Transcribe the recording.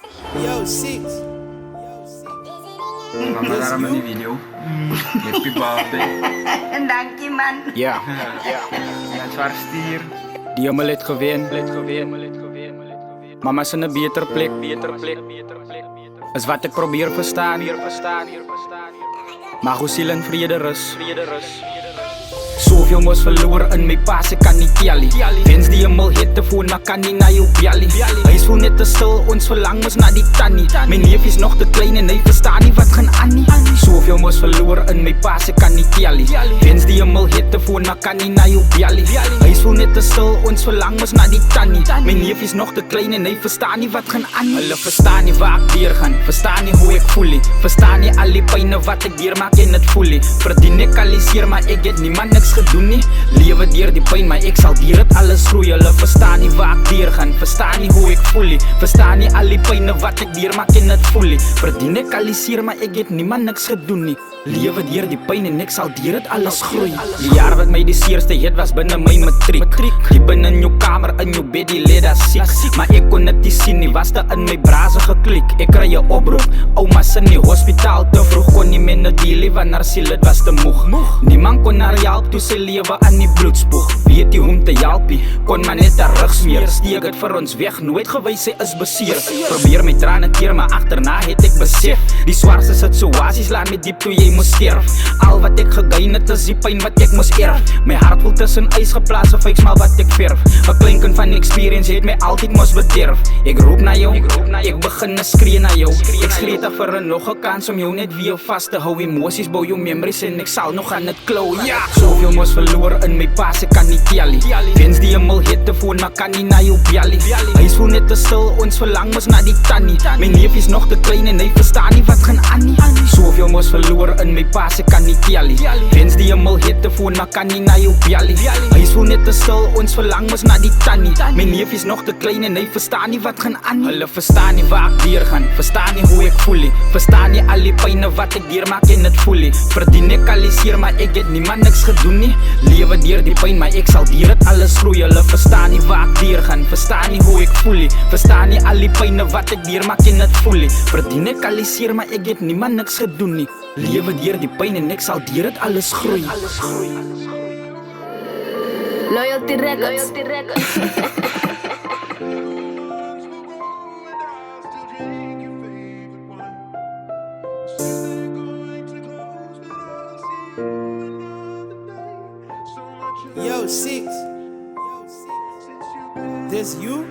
Yo, Six. Mama naman ni video. Happy birthday. Dankie man. Ja, Met zware stier. die hebben het gewin. Mama is in een beter plek. Is wat ik probeer verstaan. Maar hoe ziel en vrede rust. Zoveel moest verloren in mijn paas, ik kan niet tellen. Wens die hem al hitte voor, maar kan niet naar jou bellen. Hij is voel net te stil, ons verlang moest naar die tannie. Mijn neef is nog te klein en hij verstaat niet wat gaan Annie. Zoveel moest verloren in mijn paas, ik kan niet tellen. Wens die hem al hitte voor, maar kan niet naar jou bellen. Hij is voel net te stil, ons verlang moest naar die tannie. Mijn neef is nog te klein en hij verstaat niet wat gaan Annie. Hulle verstaan niet waar ik weer gaan, verstaan niet hoe ik voel. Verstaan niet al die pijnen wat ik hier maak en het voel. Verdien ik al die zeer, maar ik heb niemand niks gedoen nie. Lewe dier die pijn, maar ik zal dier het alles groeien. Hulle verstaan niet waar ik dier gaan, verstaan niet hoe ik voel. Verstaan niet al die pijnen wat ik dier maak en het voel. Verdien ik al die zeer, maar ik heb niemand niks gedoen nie. Lewe dier die pijn en ik zal dier het alles groeien. Die jaar wat mij die zeerste hit was binnen my matriek. Die binnen in jou kamer, in jou bed, die leed as ziek. Maar ik kon het niet zien, nie was daar in my brazen geklik. Ik kry je oproep, oma's in die hospitaal te vroeg. Kon nie meer na die leven, naar ziel het was te moeg. Niemand kon naar help, toe sy lewe aan die bloedspoeg. Weet jy hoe te helpie, kon maar net haar rug smeer. Steek het vir ons weg, nooit gewys sy is beseer. Probeer my tranen keer, maar achterna het ek besef. Die zwaarste situasies laat my diep toe jy moes sterf. Al wat ek gegain het is die pijn wat ek moes erf. My hart voel tussen ijs geplaas of smal wat ek verf. Een klein kind van experience het my altyd moes bederf. Ek roep na jou, ek begin skree na jou. Ek skree te vir nog een kans om jou net weer vast te hou. Emoties bou jou memories en ek sal nog aan het klauw. Ja, zoveel moes verloren in my paas, ek kan niet tellen. Wens die hem al hitte voor, maar kan niet naar jou bellen. Hij is voel net te stil, ons verlang moes naar die tannie. Mijn neef is nog te klein en hij verstaat niet wat gaan Annie. Zoveel moes verloren in my paas, ek kan niet tellen. Wens die hem al hitte voor, maar kan niet naar jou bellen. Hij is voel net te stil, ons verlang moes naar die tannie. Mijn neef is nog te klein en hij verstaat niet wat gaan Annie. Hulle verstaan niet waar ik dier gaan, verstaan niet hoe ik voel. Verstaan niet al die pijnen wat ik dier maak en het voel. Verdien ik al die zeer, maar ik heb niemand niks gedoen nie. Lewe dier die pijn, maar ik zal dier het alles groeien. Hulle verstaan niet waar ik dier gaan, verstaan niet hoe ik voel. Verstaan niet al die pijnen wat ik dier maak en het voel. Verdien ik al die zeer, maar ik heb niemand niks gedoen nie. Lewe dier die pijn en ik zal dier het alles groeien. Loyalty Records. Yo, Six. This you?